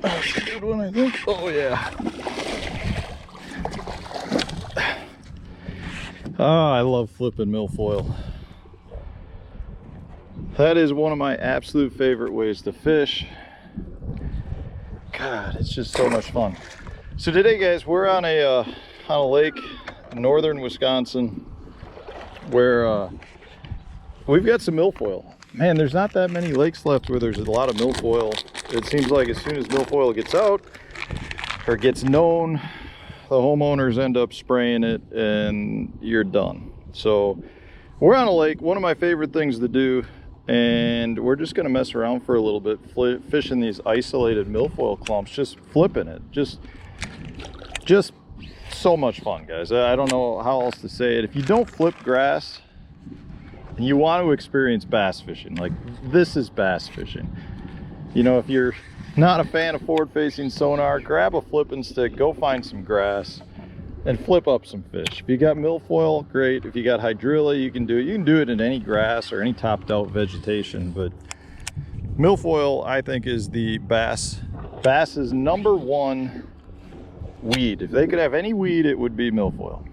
That's a good one, I think. Oh yeah. Ah, I love flipping milfoil. That is one of my absolute favorite ways to fish. God, it's just so much fun. So today, guys, we're on a lake in northern Wisconsin where we've got some milfoil. Man, there's not that many lakes left where there's a lot of milfoil. It seems like as soon as milfoil gets out or gets known, the homeowners end up spraying it and you're done. So we're on a lake, one of my favorite things to do, and we're just gonna mess around for a little bit, fishing these isolated milfoil clumps, just flipping it. Just so much fun, guys. I don't know how else to say it. If you don't flip grass and you want to experience bass fishing, like this is bass fishing. You know, if you're not a fan of forward-facing sonar, grab a flipping stick, go find some grass and flip up some fish. If you got milfoil, great. If you got hydrilla, you can do it. You can do it in any grass or any topped-out vegetation, but milfoil, I think, is the bass's #1 weed. If they could have any weed, it would be milfoil.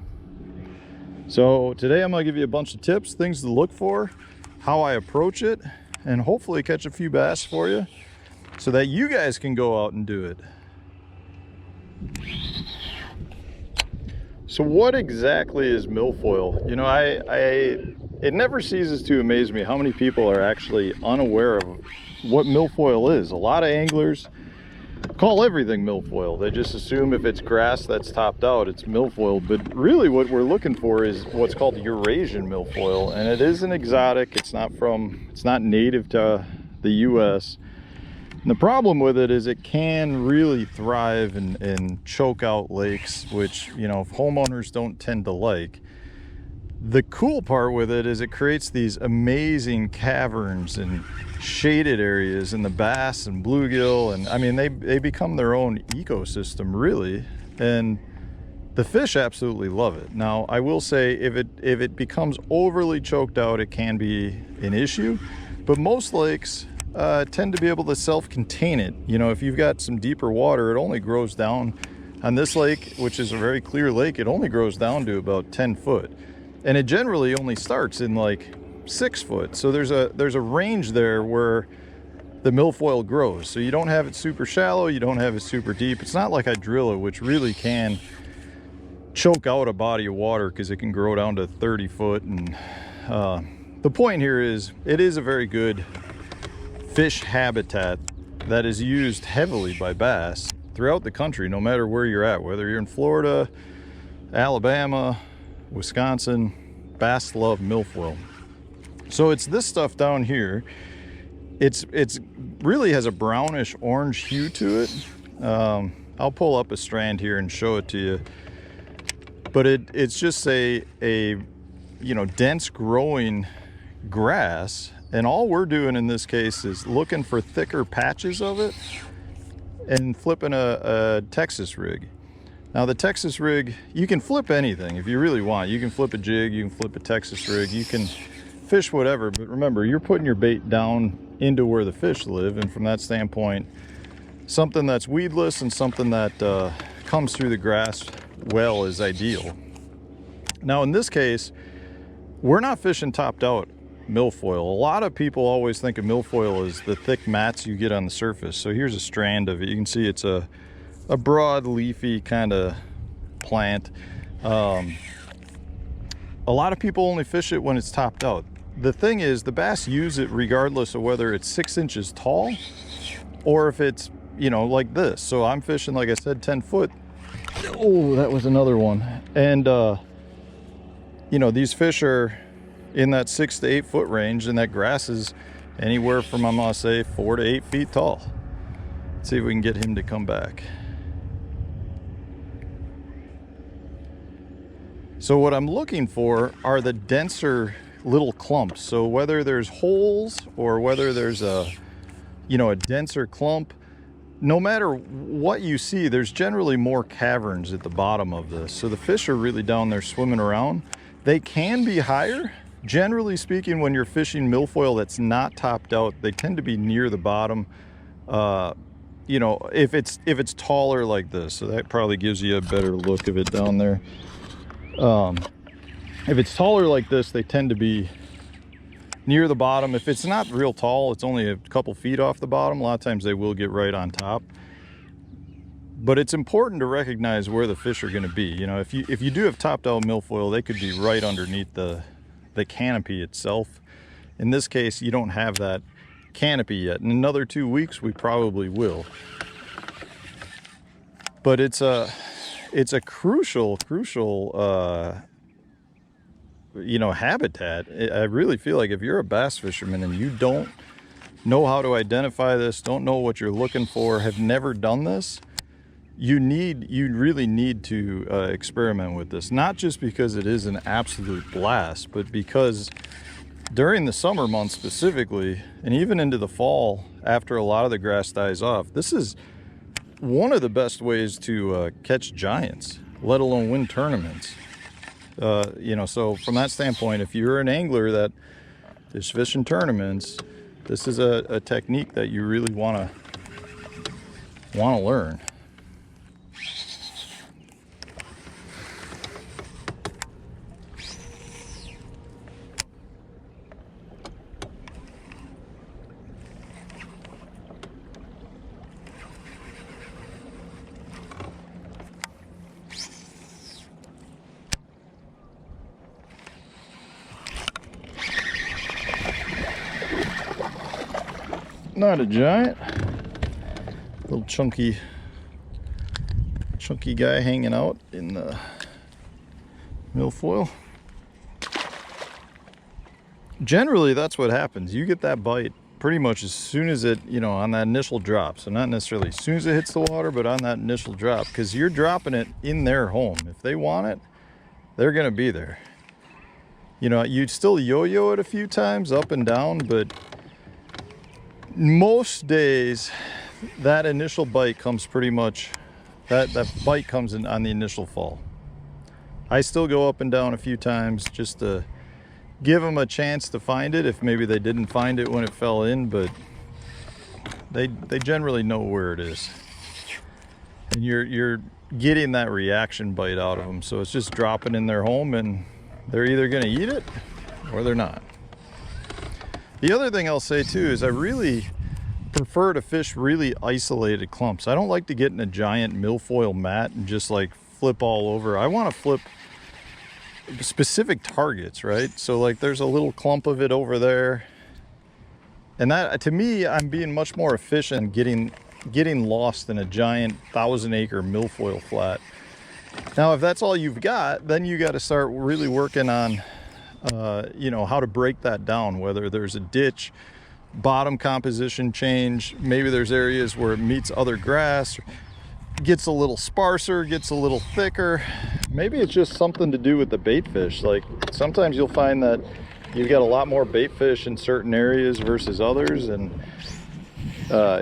So today I'm gonna give you a bunch of tips, things to look for, how I approach it, and hopefully catch a few bass for you so that you guys can go out and do it. So what exactly is milfoil? You know, it never ceases to amaze me how many people are actually unaware of what milfoil is. A lot of anglers call everything milfoil. They just assume if it's grass that's topped out, it's milfoil. But really what we're looking for is what's called Eurasian milfoil. And it is an exotic. It's not native to the US. And the problem with it is it can really thrive and choke out lakes, which, you know, homeowners don't tend to like. The cool part with it is it creates these amazing caverns and shaded areas in the bass and bluegill, and I mean they become their own ecosystem, really, and the fish absolutely love it. Now I will say if it becomes overly choked out, it can be an issue, but most lakes tend to be able to self-contain it. You know, if you've got some deeper water, it only grows down. On this lake, which is a very clear lake, it only grows down to about 10 foot. And it generally only starts in like 6 foot. So there's a range there where the milfoil grows. So you don't have it super shallow, you don't have it super deep. It's not like hydrilla, which really can choke out a body of water because it can grow down to 30 foot. And the point here is it is a very good fish habitat that is used heavily by bass throughout the country, no matter where you're at, whether you're in Florida, Alabama, Wisconsin. Bass love milfoil. So it's this stuff down here. It's really has a brownish orange hue to it. I'll pull up a strand here and show it to you. But it's just a you know, dense growing grass, and all we're doing in this case is looking for thicker patches of it and flipping a Texas rig. Now the Texas rig, you can flip anything if you really want. You can flip a jig, you can flip a Texas rig, you can fish whatever, but remember, you're putting your bait down into where the fish live, and from that standpoint, something that's weedless and something that comes through the grass well is ideal. Now in this case, we're not fishing topped out milfoil. A lot of people always think of milfoil as the thick mats you get on the surface. So here's a strand of it. You can see it's a broad leafy kind of plant. A lot of people only fish it when it's topped out. The thing is, the bass use it regardless of whether it's 6 inches tall or if it's, you know, like this. So I'm fishing, like I said, 10 foot. Oh, that was another one. And you know, these fish are in that 6 to 8 foot range, and that grass is anywhere from, I'm gonna say, 4 to 8 feet tall. Let's see if we can get him to come back. So what I'm looking for are the denser little clumps. So whether there's holes or whether there's a, you know, a denser clump, no matter what you see, there's generally more caverns at the bottom of this. So the fish are really down there swimming around. They can be higher. Generally speaking, when you're fishing milfoil that's not topped out, they tend to be near the bottom. you know, if it's taller like this, so that probably gives you a better look of it down there. If it's taller like this, they tend to be near the bottom. If it's not real tall, it's only a couple feet off the bottom, a lot of times they will get right on top. But it's important to recognize where the fish are going to be. You know, if you do have topped out milfoil, they could be right underneath the canopy itself. In this case, you don't have that canopy yet. In another 2 weeks, we probably will. But it's a crucial you know, habitat. I really feel like if you're a bass fisherman and you don't know how to identify this, don't know what you're looking for, have never done this, you really need to experiment with this. Not just because it is an absolute blast, but because during the summer months specifically, and even into the fall after a lot of the grass dies off, this is one of the best ways to catch giants, let alone win tournaments. You know, so from that standpoint, if you're an angler that is fishing tournaments, this is a technique that you really want to learn. Not a giant, little chunky guy hanging out in the milfoil. Generally, that's what happens. You get that bite pretty much as soon as it, you know, on that initial drop. So not necessarily as soon as it hits the water, but on that initial drop, because you're dropping it in their home. If they want it, they're gonna be there. You know, you'd still yo-yo it a few times up and down, but most days that initial bite comes pretty much, that bite comes in on the initial fall. I still go up and down a few times just to give them a chance to find it if maybe they didn't find it when it fell in, but they generally know where it is. And you're getting that reaction bite out of them, so it's just dropping in their home and they're either going to eat it or they're not. The other thing I'll say too is I really prefer to fish really isolated clumps. I don't like to get in a giant milfoil mat and just like flip all over. I want to flip specific targets, right? So like there's a little clump of it over there, and that, to me, I'm being much more efficient getting lost in a giant 1,000-acre milfoil flat. Now, if that's all you've got, then you got to start really working on you know, how to break that down, whether there's a ditch, bottom composition change, maybe there's areas where it meets other grass, gets a little sparser, gets a little thicker. Maybe it's just something to do with the bait fish. Like sometimes you'll find that you've got a lot more bait fish in certain areas versus others, and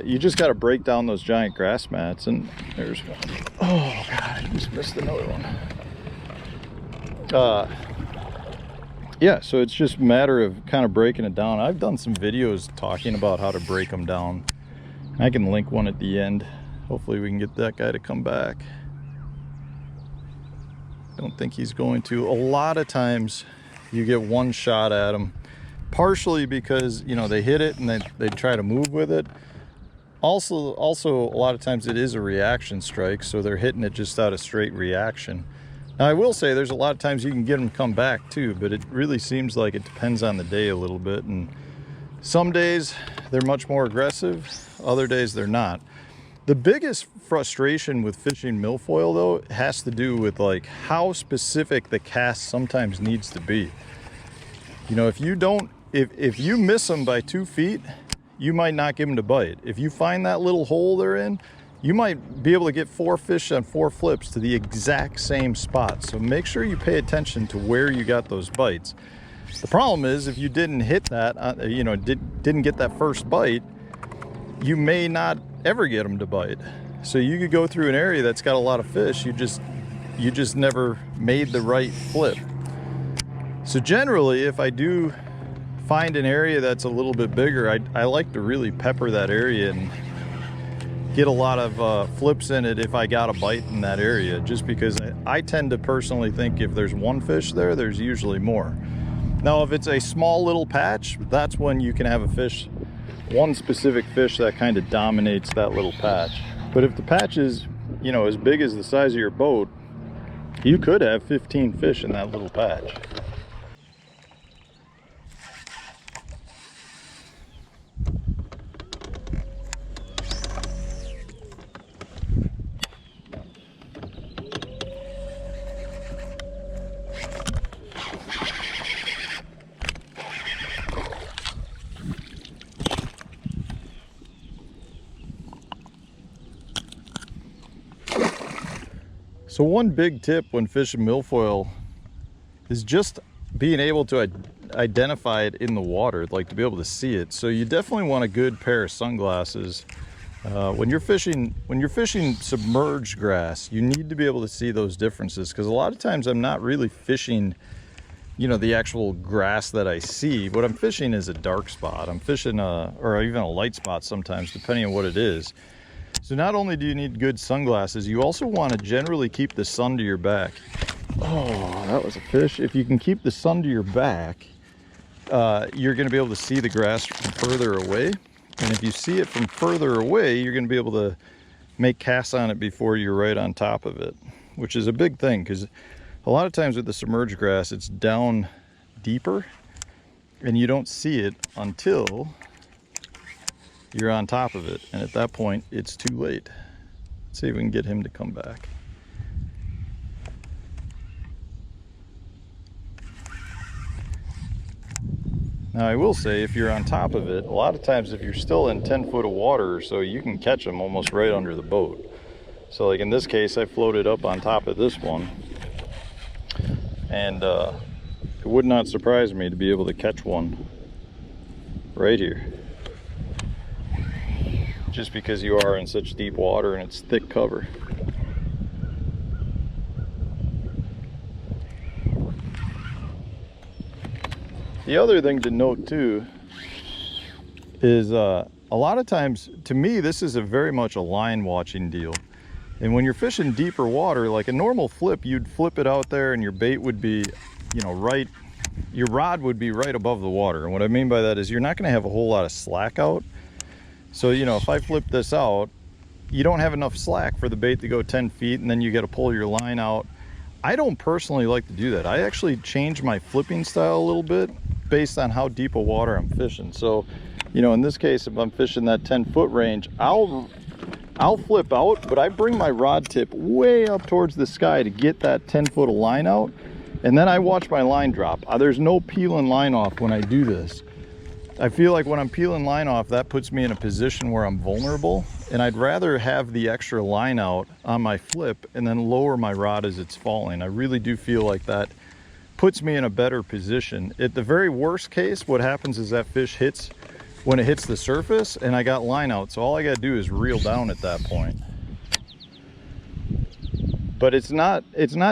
you just got to break down those giant grass mats. And there's one. Oh God, I just missed another one. Yeah, so it's just a matter of kind of breaking it down. I've done some videos talking about how to break them down. I can link one at the end. Hopefully we can get that guy to come back. Don't think he's going to. A lot of times you get one shot at him, partially because, you know, they hit it and they try to move with it. Also, a lot of times it is a reaction strike, so they're hitting it just out of straight reaction. Now, I will say there's a lot of times you can get them to come back too, but it really seems like it depends on the day a little bit. And some days they're much more aggressive, other days they're not. The biggest frustration with fishing milfoil, though, has to do with like how specific the cast sometimes needs to be. You know, if you miss them by 2 feet, you might not give them to bite. If you find that little hole they're in, you might be able to get 4 fish on 4 flips to the exact same spot. So make sure you pay attention to where you got those bites. The problem is if you didn't hit that, you know, didn't get that first bite, you may not ever get them to bite. So you could go through an area that's got a lot of fish, you just never made the right flip. So generally, if I do find an area that's a little bit bigger, I like to really pepper that area and get a lot of flips in it if I got a bite in that area, just because I tend to personally think if there's one fish there, there's usually more. Now, if it's a small little patch, that's when you can have a fish, one specific fish that kind of dominates that little patch. But if the patch is, you know, as big as the size of your boat, you could have 15 fish in that little patch. So one big tip when fishing milfoil is just being able to identify it in the water, like to be able to see it. So you definitely want a good pair of sunglasses. When you're fishing submerged grass, you need to be able to see those differences, because a lot of times I'm not really fishing, you know, the actual grass that I see. What I'm fishing is a dark spot. I'm fishing or even a light spot sometimes, depending on what it is. So not only do you need good sunglasses, you also want to generally keep the sun to your back. Oh, that was a fish. If you can keep the sun to your back, you're going to be able to see the grass from further away. And if you see it from further away, you're going to be able to make casts on it before you're right on top of it, which is a big thing, because a lot of times with the submerged grass, it's down deeper and you don't see it until you're on top of it, and at that point it's too late. Let's see if we can get him to come back. Now I will say, if you're on top of it, a lot of times if you're still in 10 foot of water or so, you can catch them almost right under the boat. So like in this case, I floated up on top of this one, and it would not surprise me to be able to catch one right here, just because you are in such deep water and it's thick cover. The other thing to note too is a lot of times, to me, this is very much a line watching deal. And when you're fishing deeper water, like a normal flip, you'd flip it out there and your bait would be, you know, your rod would be right above the water. And what I mean by that is you're not going to have a whole lot of slack out. So, you know, if I flip this out, you don't have enough slack for the bait to go 10 feet, and then you got to pull your line out. I don't personally like to do that. I actually change my flipping style a little bit based on how deep a water I'm fishing. So, you know, in this case, if I'm fishing that 10-foot range, I'll flip out, but I bring my rod tip way up towards the sky to get that 10-foot of line out, and then I watch my line drop. There's no peeling line off when I do this. I feel like when I'm peeling line off, that puts me in a position where I'm vulnerable, and I'd rather have the extra line out on my flip and then lower my rod as it's falling. I really do feel like that puts me in a better position. At the very worst case, what happens is that fish hits when it hits the surface and I got line out, so all I gotta do is reel down at that point. But it's not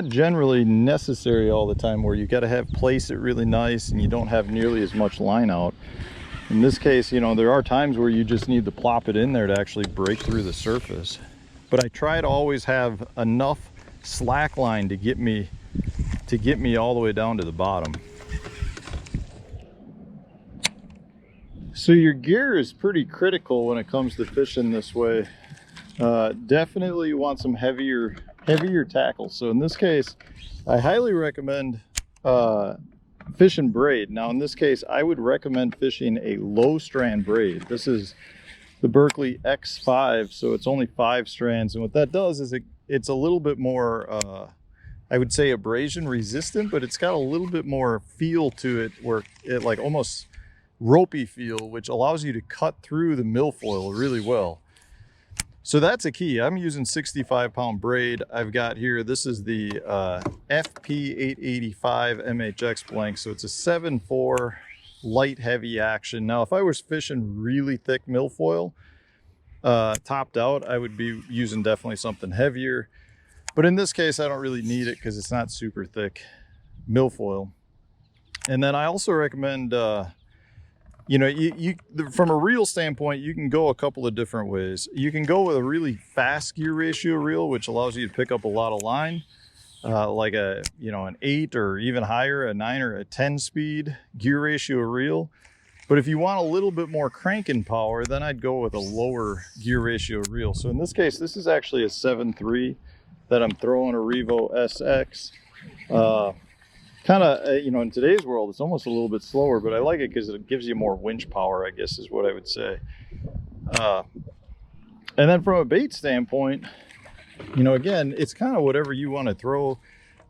generally necessary all the time, where you gotta place it really nice and you don't have nearly as much line out. In this case, you know, there are times where you just need to plop it in there to actually break through the surface. But I try to always have enough slack line to get me all the way down to the bottom. So your gear is pretty critical when it comes to fishing this way. Definitely you want some heavier tackle. So in this case, I highly recommend fishing braid. Now in this case, I would recommend fishing a low strand braid. This is the Berkley X5, so it's only 5 strands, and what that does is it's a little bit more I would say abrasion resistant, but it's got a little bit more feel to it, where it like almost ropey feel, which allows you to cut through the milfoil really well. So that's a key. I'm using 65-pound braid. I've got here, this is the FP885 MHX blank. So it's a 7/4 light heavy action. Now, if I was fishing really thick milfoil, topped out, I would be using definitely something heavier. But in this case, I don't really need it because it's not super thick milfoil. And then I also recommend you know, from a reel standpoint, you can go a couple of different ways. You can go with a really fast gear ratio reel, which allows you to pick up a lot of line, like a, you know, an 8 or even higher, a 9 or a 10 speed gear ratio reel. But if you want a little bit more cranking power, then I'd go with a lower gear ratio reel. So in this case, this is actually a 7.3 that I'm throwing a Revo SX. Kind of, you know, in today's world, it's almost a little bit slower, but I like it because it gives you more winch power, I guess is what I would say. And then from a bait standpoint, you know, again, it's kind of whatever you want to throw.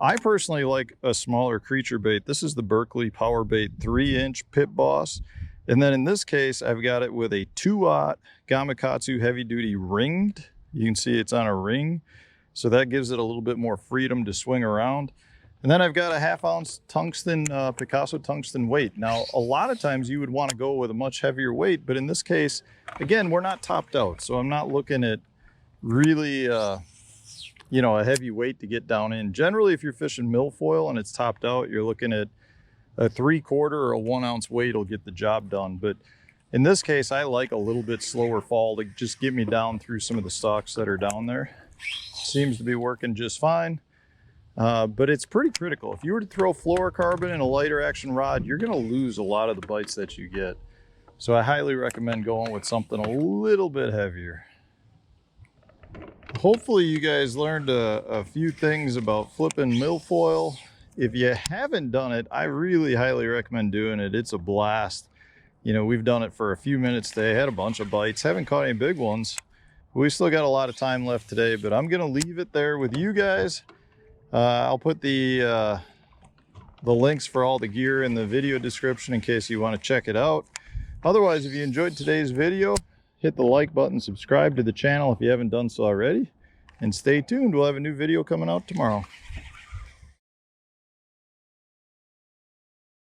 I personally like a smaller creature bait. This is the Berkley Power Bait 3-inch Pit Boss. And then in this case, I've got it with a 2-aught Gamakatsu heavy duty ringed. You can see it's on a ring. So that gives it a little bit more freedom to swing around. And then I've got a 1/2 ounce tungsten, Picasso tungsten weight. Now, a lot of times you would want to go with a much heavier weight, but in this case, again, we're not topped out. So I'm not looking at really, you know, a heavy weight to get down in. Generally, if you're fishing milfoil and it's topped out, you're looking at a 3/4 or a 1 ounce weight will get the job done. But in this case, I like a little bit slower fall to just get me down through some of the stalks that are down there. Seems to be working just fine. But it's pretty critical. If you were to throw fluorocarbon in a lighter action rod, you're going to lose a lot of the bites that you get. So I highly recommend going with something a little bit heavier. Hopefully you guys learned a few things about flipping milfoil. If you haven't done it, I really highly recommend doing it. It's a blast. You know, we've done it for a few minutes today, had a bunch of bites, haven't caught any big ones. We still got a lot of time left today, but I'm going to leave it there with you guys. I'll put the links for all the gear in the video description in case you want to check it out. Otherwise, if you enjoyed today's video, hit the like button, subscribe to the channel if you haven't done so already, and stay tuned. We'll have a new video coming out tomorrow.